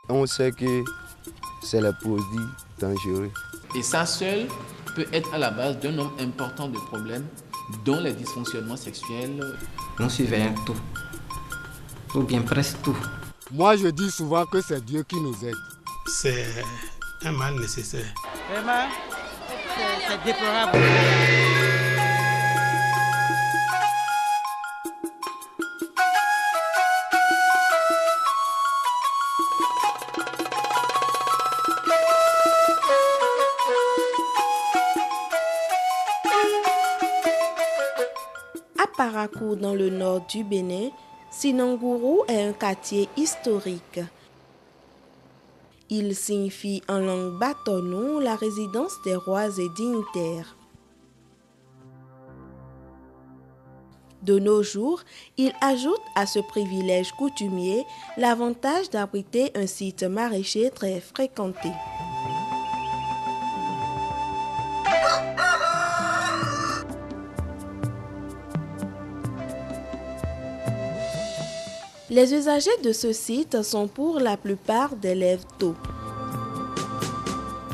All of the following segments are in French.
On sait que c'est les produits dangereux. Et ça seul peut être à la base d'un nombre important de problèmes, dont les dysfonctionnements sexuels. Nous surveillons tout, ou bien presque tout. Moi, je dis souvent que c'est Dieu qui nous aide. C'est un mal nécessaire. Vraiment, c'est déplorable. À Parakou, dans le nord du Bénin, Sinangourou est un quartier historique. Il signifie en langue batonou la résidence des rois et dignitaires. De nos jours, il ajoute à ce privilège coutumier l'avantage d'abriter un site maraîcher très fréquenté. Les usagers de ce site sont pour la plupart des lève tôt.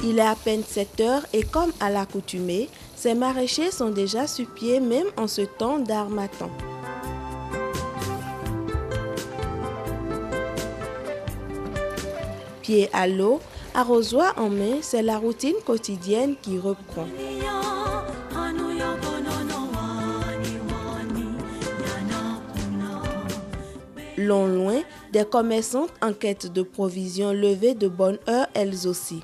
Il est à peine 7 heures et comme à l'accoutumée, ces maraîchers sont déjà sur pied même en ce temps d'harmattan. Pied à l'eau, arrosoir en main, c'est la routine quotidienne qui reprend. Loin, des commerçantes en quête de provisions levées de bonne heure elles aussi.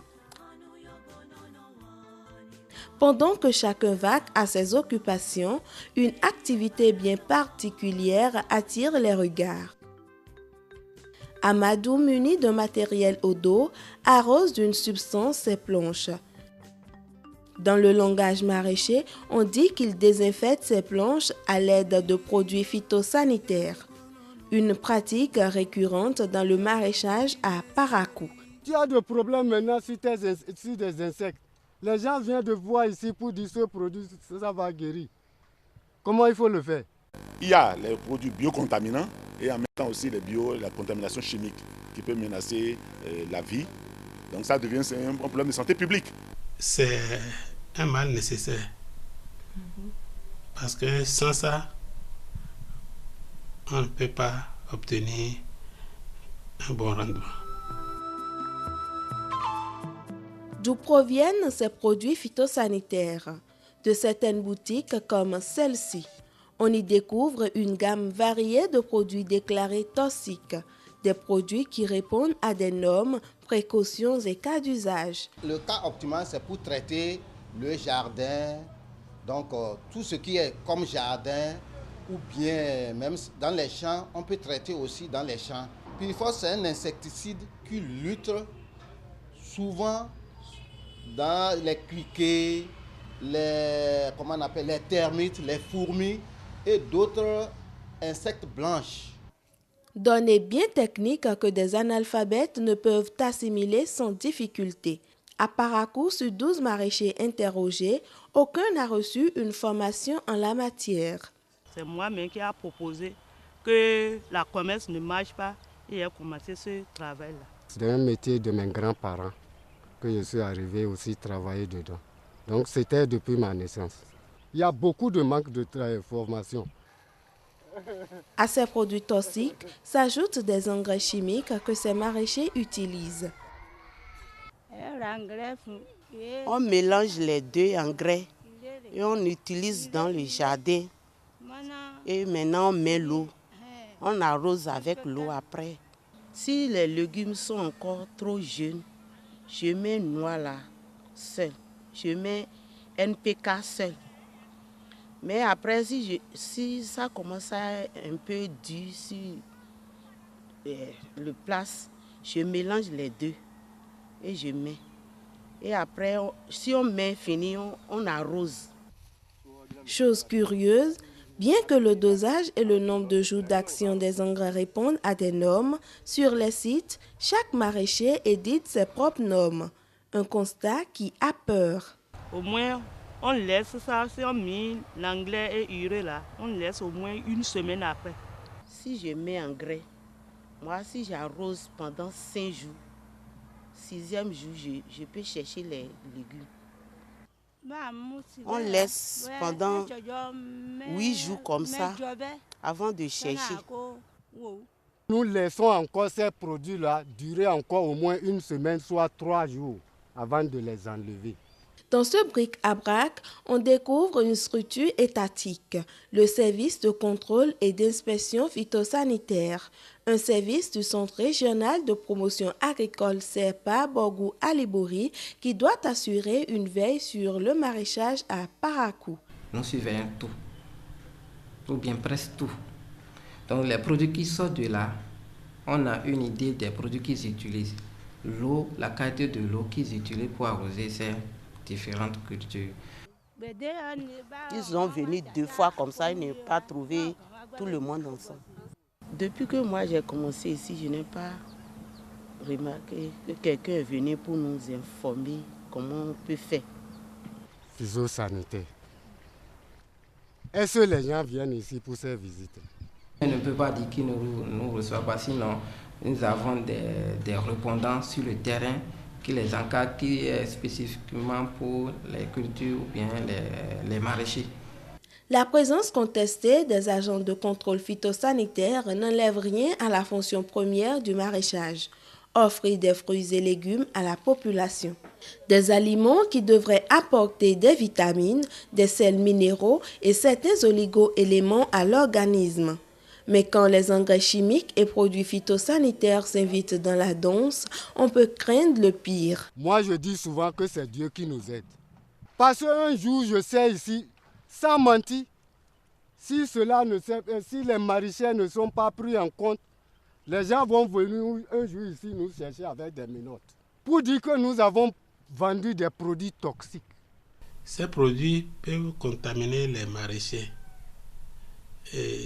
Pendant que chacun vaque à ses occupations, une activité bien particulière attire les regards. Amadou, muni d'un matériel au dos, arrose d'une substance ses planches. Dans le langage maraîcher, on dit qu'il désinfecte ses planches à l'aide de produits phytosanitaires. Une pratique récurrente dans le maraîchage à Parakou. Tu as des problèmes maintenant sur des insectes. Les gens viennent de voir ici pour dire ce produit, ça va guérir. Comment il faut le faire? Il y a les produits biocontaminants et en même temps aussi la contamination chimique qui peut menacer la vie. Donc ça devient un problème de santé publique. C'est un mal nécessaire. Parce que sans ça, on ne peut pas obtenir un bon rendement. D'où proviennent ces produits phytosanitaires? De certaines boutiques comme celle-ci. On y découvre une gamme variée de produits déclarés toxiques, des produits qui répondent à des normes, précautions et cas d'usage. Le cas optimal, c'est pour traiter le jardin, donc tout ce qui est comme jardin, ou bien même dans les champs, on peut traiter aussi dans les champs. Pyrifos, c'est un insecticide qui lutte souvent dans les criquets, les termites, les fourmis et d'autres insectes blanches. Données bien techniques que des analphabètes ne peuvent assimiler sans difficulté. À Parakou, sur 12 maraîchers interrogés, aucun n'a reçu une formation en la matière. C'est moi-même qui a proposé que la commerce ne marche pas et j'ai commencé ce travail-là. C'est un métier de mes grands-parents que je suis arrivé aussi travailler dedans. Donc c'était depuis ma naissance. Il y a beaucoup de manque de formation. À ces produits toxiques s'ajoutent des engrais chimiques que ces maraîchers utilisent. On mélange les deux engrais et on utilise dans le jardin. Et maintenant on met l'eau. On arrose avec l'eau après. Si les légumes sont encore trop jeunes, je mets noix là seul. Je mets NPK seul. Mais après, si ça commence à être un peu dur sur le place, je mélange les deux et je mets. Et après, si on met fini, on arrose. Chose curieuse, bien que le dosage et le nombre de jours d'action des engrais répondent à des normes, sur les sites, chaque maraîcher édite ses propres normes. Un constat qui a peur. Au moins, on laisse ça, si on met l'engrais et urée là, on laisse au moins une semaine après. Si je mets engrais, moi si j'arrose pendant 5 jours, 6e jour, je peux chercher les légumes. On laisse pendant 8 jours comme ça avant de chercher. Nous laissons encore ces produits-là durer encore au moins 1 semaine, soit 3 jours avant de les enlever. Dans ce bric-à-brac, on découvre une structure étatique, le service de contrôle et d'inspection phytosanitaire, un service du Centre régional de promotion agricole CEPA Borgou Alibouri qui doit assurer une veille sur le maraîchage à Parakou. Nous surveillons tout, ou bien presque tout. Donc les produits qui sortent de là, on a une idée des produits qu'ils utilisent. L'eau, la qualité de l'eau qu'ils utilisent pour arroser ces différentes cultures. Ils sont venus 2 fois comme ça, ils n'ont pas trouvé tout le monde ensemble. Depuis que moi j'ai commencé ici, je n'ai pas remarqué que quelqu'un est venu pour nous informer comment on peut faire. Phytosanitaire. Est-ce que les gens viennent ici pour ces visites? On ne peut pas dire qu'ils ne nous reçoivent pas, sinon nous avons des répondants sur le terrain qui les encadrent, qui est spécifiquement pour les cultures ou bien les maraîchers. La présence contestée des agents de contrôle phytosanitaire n'enlève rien à la fonction première du maraîchage, offrir des fruits et légumes à la population. Des aliments qui devraient apporter des vitamines, des sels minéraux et certains oligo-éléments à l'organisme. Mais quand les engrais chimiques et produits phytosanitaires s'invitent dans la danse, on peut craindre le pire. Moi, je dis souvent que c'est Dieu qui nous aide. Parce qu'un jour, je sais ici, sans mentir, si les maraîchers ne sont pas pris en compte, les gens vont venir un jour ici nous chercher avec des menottes. Pour dire que nous avons vendu des produits toxiques. Ces produits peuvent contaminer les maraîchers.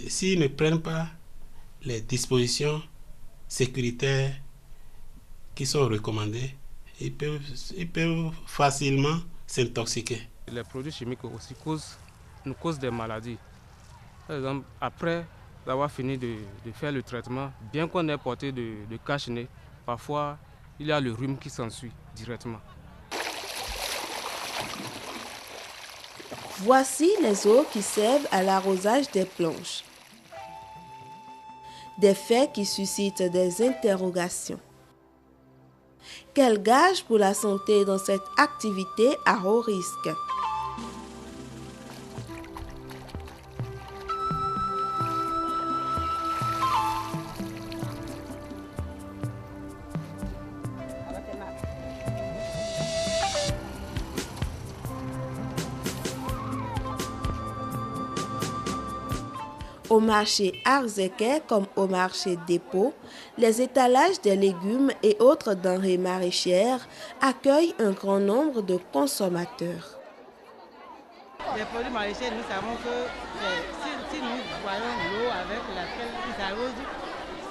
S'ils ne prennent pas les dispositions sécuritaires qui sont recommandées, ils peuvent facilement s'intoxiquer. Les produits chimiques aussi nous causent des maladies. Par exemple, après avoir fini de faire le traitement, bien qu'on ait porté de cache-nez, parfois il y a le rhume qui s'ensuit directement. Voici les eaux qui servent à l'arrosage des planches. Des faits qui suscitent des interrogations. Quel gage pour la santé dans cette activité à haut risque? Au marché Arzeke comme au marché Dépôt, les étalages des légumes et autres denrées maraîchères accueillent un grand nombre de consommateurs. Les produits maraîchers, nous savons que si nous voyons l'eau avec laquelle ils arrosent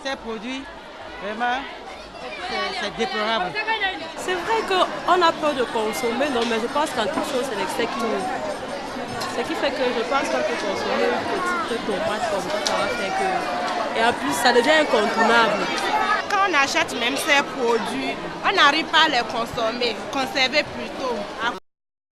ces produits, vraiment, c'est déplorable. C'est vrai qu'on a peur de consommer, non, mais je pense qu'en toute chose, c'est l'excès qui nous... Ce qui fait que je pense qu'on peut consommer une petite tomate comme ça va faire que... Et en plus, ça devient incontournable. Quand on achète même ces produits, on n'arrive pas à les consommer, conserver plutôt.